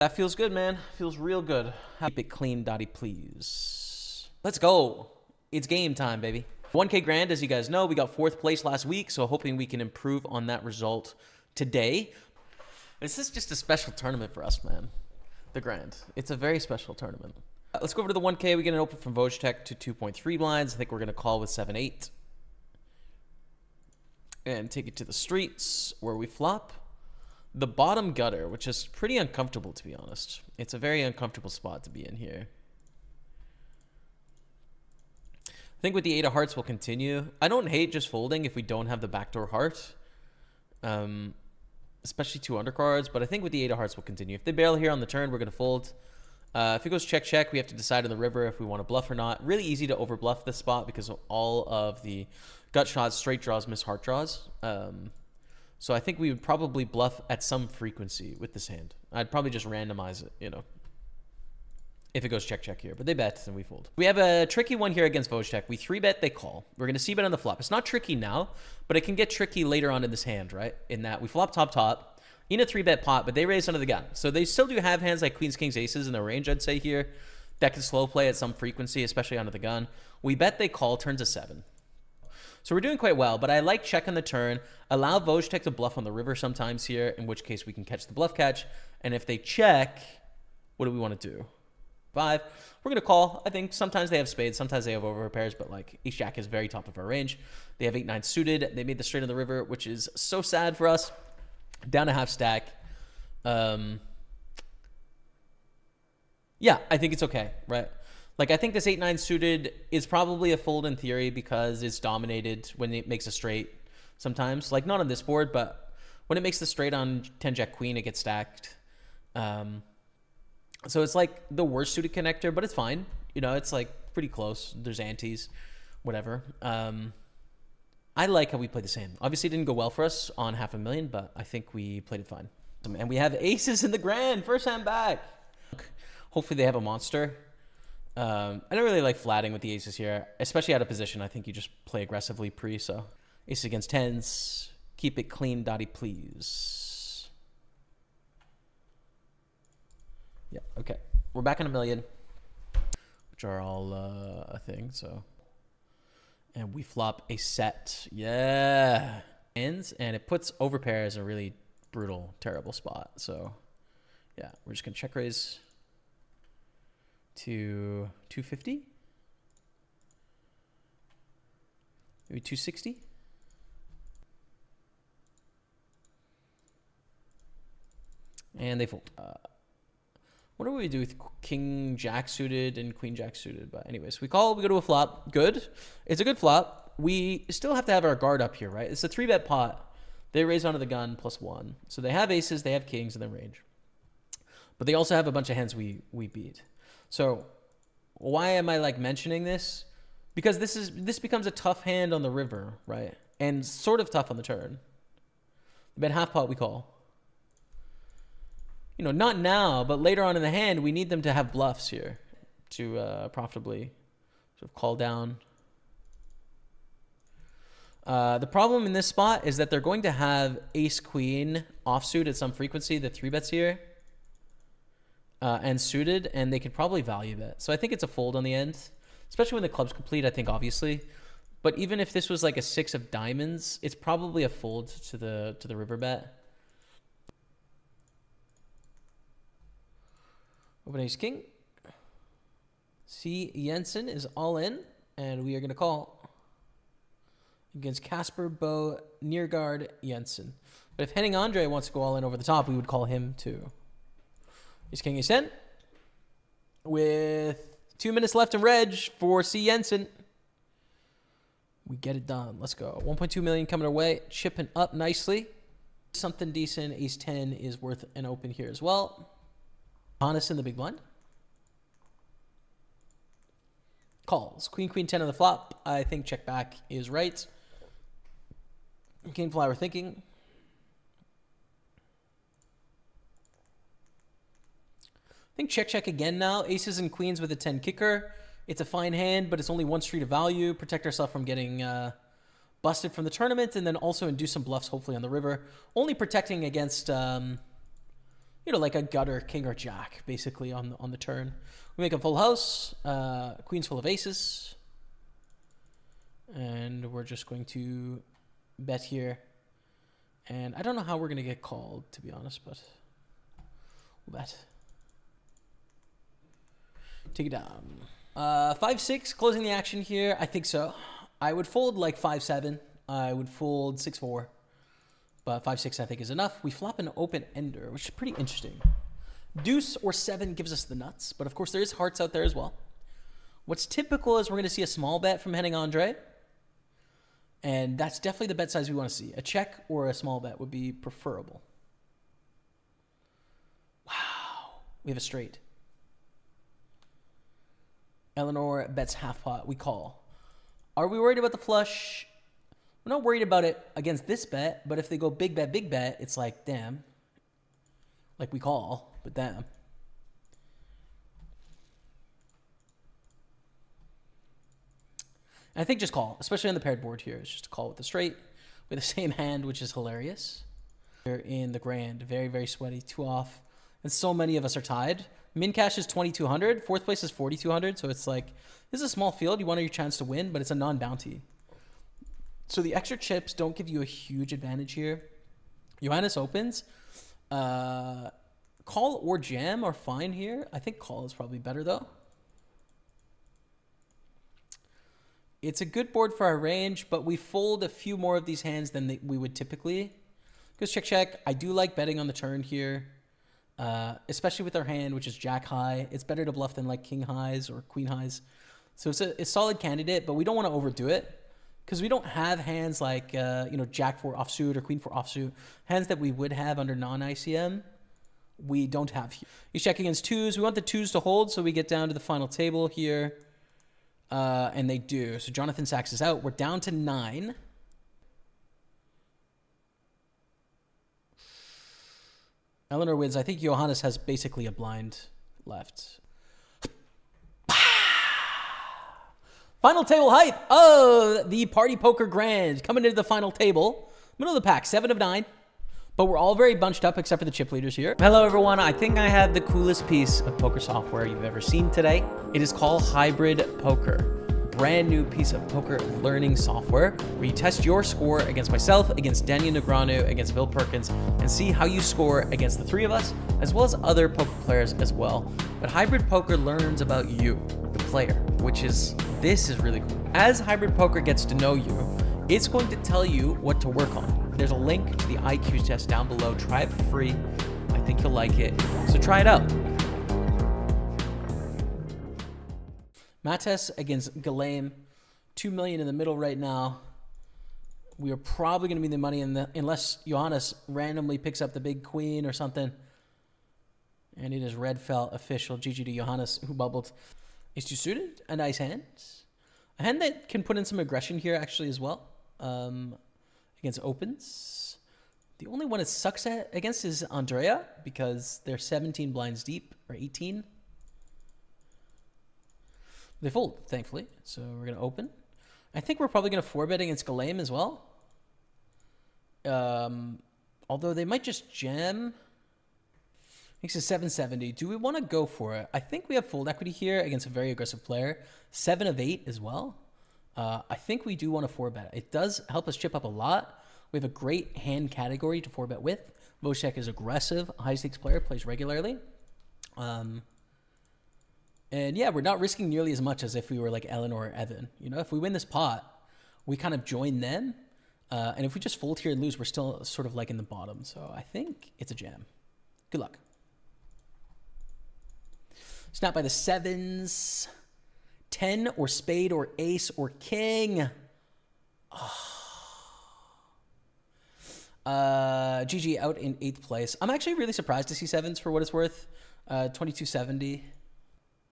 That feels good, man. Feels real good. Keep it clean, Dottie, please. Let's go. It's game time, baby. 1K grand, as you guys know, we got 4th place last week, so hoping we can improve on that result today. This is just a special tournament for us, man. The grand. It's a very special tournament. Let's go over to the 1K. We get an open from Wojtek to 2.3 blinds. I think we're going to call with 7-8. And take it to the streets where we flop. The bottom gutter, which is pretty uncomfortable, to be honest. It's a very uncomfortable spot to be in here. I think with the 8 of hearts, we'll continue. I don't hate just folding if we don't have the backdoor heart. Especially 2 undercards, but I think with the 8 of hearts, we'll continue. If they barrel here on the turn, we're going to fold. If it goes check, we have to decide on the river if we want to bluff or not. Really easy to overbluff this spot because of all of the gut shots, straight draws, miss heart draws. So I think we would probably bluff at some frequency with this hand. I'd probably just randomize it, you know, if it goes check here. But they bet and we fold. We have a tricky one here against Wojtek. We 3-bet, they call. We're going to c-bet on the flop. It's not tricky now, but it can get tricky later on in this hand, right? In that we flop top in a 3-bet pot, but they raise under the gun. So they still do have hands like queens, kings, aces in their range, I'd say here, that can slow play at some frequency, especially under the gun. We bet, they call, turns a 7. So we're doing quite well, but I like check on the turn, allow Wojtek to bluff on the river sometimes here, in which case we can catch the bluff catch. And if they check, what do we want to do? 5. We're going to call. I think sometimes they have spades, sometimes they have over pairs, but like ace-jack is very top of our range. They have 8-9 suited. They made the straight on the river, which is so sad for us. Down a half stack. Yeah, I think it's okay, right? Like, I think this 8-9 suited is probably a fold in theory because it's dominated when it makes a straight sometimes. Like, not on this board, but when it makes the straight on 10-jack queen, it gets stacked. So it's like the worst suited connector, but it's fine. You know, it's like pretty close. There's antes, whatever. I like how we played this hand. Obviously, it didn't go well for us on $500,000, but I think we played it fine. And we have aces in the grand. First hand back. Hopefully, they have a monster. I don't really like flatting with the aces here, especially out of position. I think you just play aggressively pre, so. Aces against 10s. Keep it clean, Dottie, please. Yeah, okay. We're back in $1 million, which are all a thing, so. And we flop a set. Yeah. Ends, and it puts overpairs in a really brutal, terrible spot. So, yeah, we're just going to check raise to 250. Maybe 260. And they fold. What do we do with king jack suited and queen jack suited? But anyways, we call, we go to a flop. Good. It's a good flop. We still have to have our guard up here, right? It's a 3-bet pot. They raise onto the gun +1. So they have aces, they have kings in their range. But they also have a bunch of hands we beat. So why am I like mentioning this? Because this becomes a tough hand on the river, right? And sort of tough on the turn. The bet half pot we call. You know, not now, but later on in the hand, we need them to have bluffs here to profitably sort of call down. The problem in this spot is that they're going to have ace-queen offsuit at some frequency, the 3-bets here, and suited, and they could probably value bet. So I think it's a fold on the end, especially when the club's complete, I think, obviously. But even if this was like a 6 of diamonds, it's probably a fold to the river bet. Open ace king. C. Jensen is all in, and we are going to call against Casper Bo Nearguard Jensen. But if Henning Andre wants to go all in over the top, we would call him too. Ace king ace 10 with 2 minutes left in reg for C. Jensen. We get it done. Let's go. 1.2 million coming our way, chipping up nicely. Something decent. Ace 10 is worth an open here as well. Honest in the big blind. Calls. Queen, queen 10 on the flop. I think check back is right. King fly, we're thinking. I think check again now. Aces and queens with a 10 kicker. It's a fine hand, but it's only 1 street of value. Protect ourselves from getting busted from the tournament, and then also induce some bluffs, hopefully, on the river. Only protecting against... you know, like a gutter, king or jack, basically on the turn. We make a full house, queens full of aces. And we're just going to bet here. And I don't know how we're going to get called, to be honest, but we'll bet. Take it down. 5-6, closing the action here. I think so. I would fold like 5-7. I would fold 6-4. But 5-6 I think is enough. We flop an open ender, which is pretty interesting. Deuce or 7 gives us the nuts. But of course there is hearts out there as well. What's typical is we're going to see a small bet from Henning Andre. And that's definitely the bet size we want to see. A check or a small bet would be preferable. Wow. We have a straight. Eleanor bets half pot. We call. Are we worried about the flush? We're not worried about it against this bet, but if they go big bet, it's like, damn. Like we call, but damn. I think just call, especially on the paired board here. It's just a call with the straight, with the same hand, which is hilarious. We're in the grand, very, very sweaty, 2 off. And so many of us are tied. Min cash is 2,200. Fourth place is 4,200. So it's like, this is a small field. You want your chance to win, but it's a non-bounty. So the extra chips don't give you a huge advantage here. Johannes opens. Call or jam are fine here. I think call is probably better though. It's a good board for our range, but we fold a few more of these hands than we would typically. Goes check, check. I do like betting on the turn here, especially with our hand, which is jack high. It's better to bluff than like king highs or queen highs. So it's a solid candidate, but we don't want to overdo it because we don't have hands like, you know, jack 4 offsuit or queen 4 offsuit. Hands that we would have under non-ICM, we don't have here. You check against 2s. We want the 2s to hold, so we get down to the final table here. And they do. So Jonathan Sachs is out. We're down to 9. Eleanor wins. I think Johannes has basically a blind left. Final table hype of the Party Poker Grand. Coming into the final table. Middle of the pack, 7 of 9. But we're all very bunched up except for the chip leaders here. Hello, everyone. I think I have the coolest piece of poker software you've ever seen today. It is called Hybrid Poker. Brand new piece of poker learning software where you test your score against myself, against Daniel Negreanu, against Bill Perkins, and see how you score against the 3 of us, as well as other poker players as well. But Hybrid Poker learns about you, the player, which is, this is really cool. As Hybrid Poker gets to know you, it's going to tell you what to work on. There's a link to the IQ test down below. Try it for free. I think you'll like it. So try it out. Mates against Galame. 2 million in the middle right now. We are probably going to be in the money unless Johannes randomly picks up the big queen or something. And it is red felt official. GG to Johannes, who bubbled. Ace 2 suited. A nice hand. A hand that can put in some aggression here actually as well. Against opens. The only one it sucks at against is Andrea because they're 17 blinds deep, or 18. They fold, thankfully. So we're going to open. I think we're probably going to 4-bet against Galame as well. Although they might just jam. Makes it 770. Do we want to go for it? I think we have fold equity here against a very aggressive player. 7 of 8 as well. I think we do want to 4-bet. It does help us chip up a lot. We have a great hand category to 4-bet with. Voshek is aggressive, high-stakes player, plays regularly. And yeah, we're not risking nearly as much as if we were like Eleanor or Evan. You know, if we win this pot, we kind of join them. And if we just fold here and lose, we're still sort of like in the bottom. So I think it's a jam. Good luck. Snap by the 7s. 10 or spade or ace or king. GG out in 8th place. I'm actually really surprised to see 7s for what it's worth. 2270.